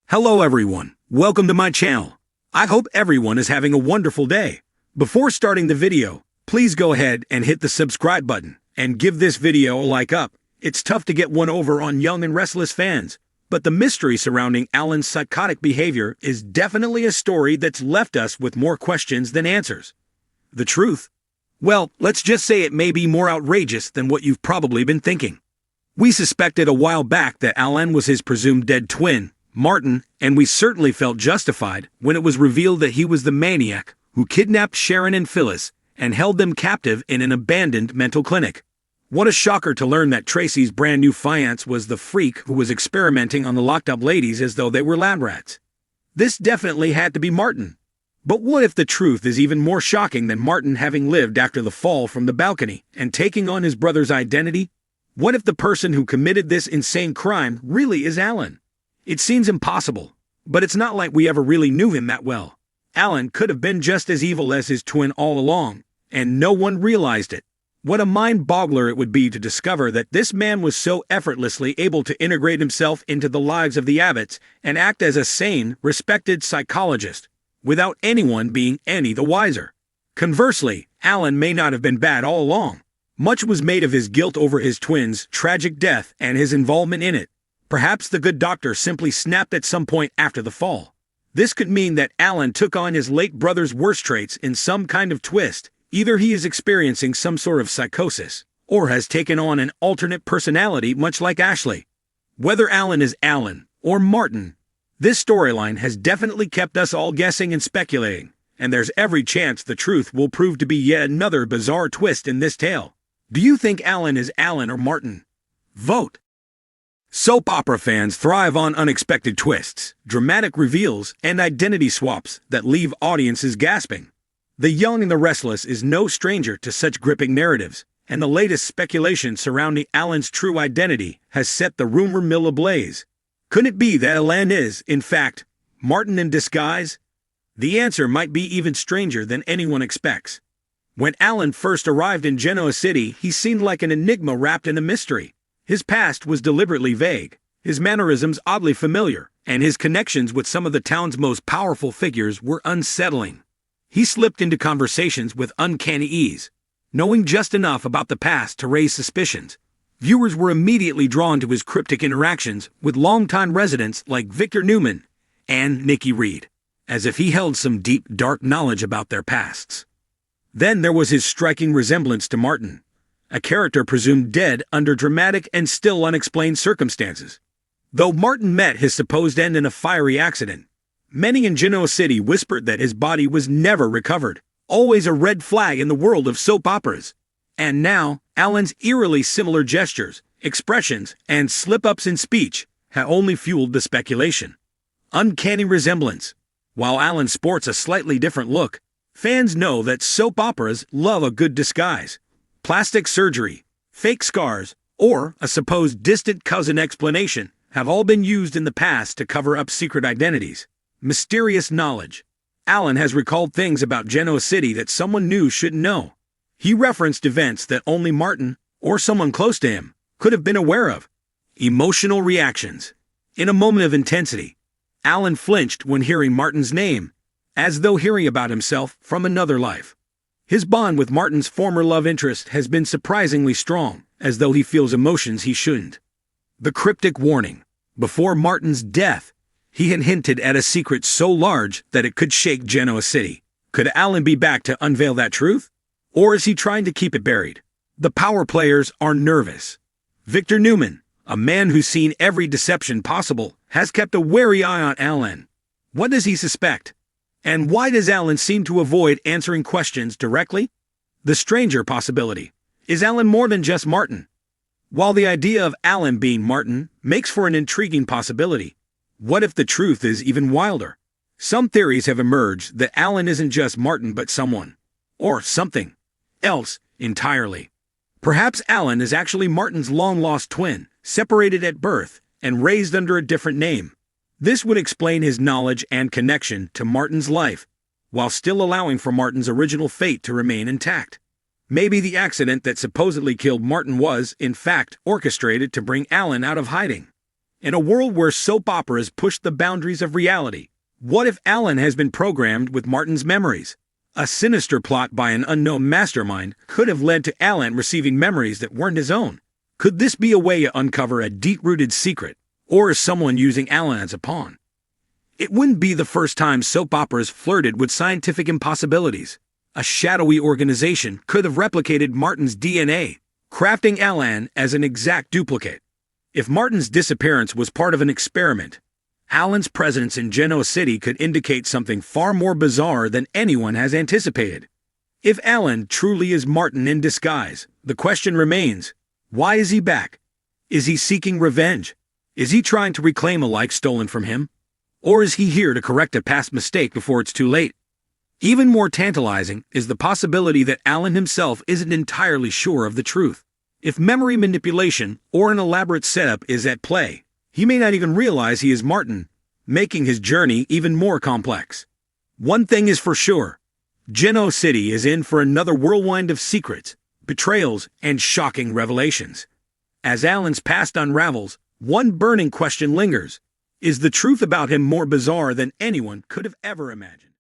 Hello everyone, welcome to my channel. I hope everyone is having a wonderful day. Before starting the video, please go ahead and hit the subscribe button and give this video a like up. It's tough to get one over on Young and Restless fans, but the mystery surrounding Alan's psychotic behavior is definitely a story that's left us with more questions than answers. The truth? Well, let's just say it may be more outrageous than what you've probably been thinking. We suspected a while back that Alan was his presumed dead twin, Martin, and we certainly felt justified when it was revealed that he was the maniac who kidnapped Sharon and Phyllis and held them captive in an abandoned mental clinic. What a shocker to learn that Tracy's brand new fiancé was the freak who was experimenting on the locked-up ladies as though they were lab rats. This definitely had to be Martin. But what if the truth is even more shocking than Martin having lived after the fall from the balcony and taking on his brother's identity? What if the person who committed this insane crime really is Alan? It seems impossible, but it's not like we ever really knew him that well. Alan could have been just as evil as his twin all along, and no one realized it. What a mind-boggler it would be to discover that this man was so effortlessly able to integrate himself into the lives of the Abbotts and act as a sane, respected psychologist, without anyone being any the wiser. Conversely, Alan may not have been bad all along. Much was made of his guilt over his twin's tragic death and his involvement in it. Perhaps the good doctor simply snapped at some point after the fall. This could mean that Alan took on his late brother's worst traits in some kind of twist. Either he is experiencing some sort of psychosis, or has taken on an alternate personality much like Ashley. Whether Alan is Alan or Martin, this storyline has definitely kept us all guessing and speculating, and there's every chance the truth will prove to be yet another bizarre twist in this tale. Do you think Alan is Alan or Martin? Vote! Soap opera fans thrive on unexpected twists, dramatic reveals, and identity swaps that leave audiences gasping. The Young and the Restless is no stranger to such gripping narratives, and the latest speculation surrounding Alan's true identity has set the rumor mill ablaze. Could it be that Alan is, in fact, Martin in disguise? The answer might be even stranger than anyone expects. When Alan first arrived in Genoa City, he seemed like an enigma wrapped in a mystery. His past was deliberately vague, his mannerisms oddly familiar, and his connections with some of the town's most powerful figures were unsettling. He slipped into conversations with uncanny ease, knowing just enough about the past to raise suspicions. Viewers were immediately drawn to his cryptic interactions with longtime residents like Victor Newman and Nikki Reed, as if he held some deep, dark knowledge about their pasts. Then there was his striking resemblance to Martin, a character presumed dead under dramatic and still unexplained circumstances. Though Martin met his supposed end in a fiery accident, many in Genoa City whispered that his body was never recovered, always a red flag in the world of soap operas. And now, Alan's eerily similar gestures, expressions, and slip-ups in speech have only fueled the speculation. Uncanny resemblance. While Alan sports a slightly different look, fans know that soap operas love a good disguise. Plastic surgery, fake scars, or a supposed distant cousin explanation have all been used in the past to cover up secret identities. Mysterious knowledge. Alan has recalled things about Genoa City that someone new shouldn't know. He referenced events that only Martin, or someone close to him, could have been aware of. Emotional reactions. In a moment of intensity, Alan flinched when hearing Martin's name, as though hearing about himself from another life. His bond with Martin's former love interest has been surprisingly strong, as though he feels emotions he shouldn't. The cryptic warning. Before Martin's death, he had hinted at a secret so large that it could shake Genoa City. Could Alan be back to unveil that truth? Or is he trying to keep it buried? The power players are nervous. Victor Newman, a man who's seen every deception possible, has kept a wary eye on Alan. What does he suspect? And why does Alan seem to avoid answering questions directly? The stranger possibility. Is Alan more than just Martin? While the idea of Alan being Martin makes for an intriguing possibility, what if the truth is even wilder? Some theories have emerged that Alan isn't just Martin but someone, or something, else entirely. Perhaps Alan is actually Martin's long-lost twin, separated at birth and raised under a different name. This would explain his knowledge and connection to Martin's life, while still allowing for Martin's original fate to remain intact. Maybe the accident that supposedly killed Martin was, in fact, orchestrated to bring Alan out of hiding. In a world where soap operas push the boundaries of reality, what if Alan has been programmed with Martin's memories? A sinister plot by an unknown mastermind could have led to Alan receiving memories that weren't his own. Could this be a way to uncover a deep-rooted secret, or is someone using Alan as a pawn? It wouldn't be the first time soap operas flirted with scientific impossibilities. A shadowy organization could have replicated Martin's DNA, crafting Alan as an exact duplicate. If Martin's disappearance was part of an experiment, Alan's presence in Genoa City could indicate something far more bizarre than anyone has anticipated. If Alan truly is Martin in disguise, the question remains, why is he back? Is he seeking revenge? Is he trying to reclaim a life stolen from him? Or is he here to correct a past mistake before it's too late? Even more tantalizing is the possibility that Alan himself isn't entirely sure of the truth. If memory manipulation or an elaborate setup is at play, he may not even realize he is Martin, making his journey even more complex. One thing is for sure, Genoa City is in for another whirlwind of secrets, betrayals, and shocking revelations. As Alan's past unravels, one burning question lingers. Is the truth about him more bizarre than anyone could have ever imagined?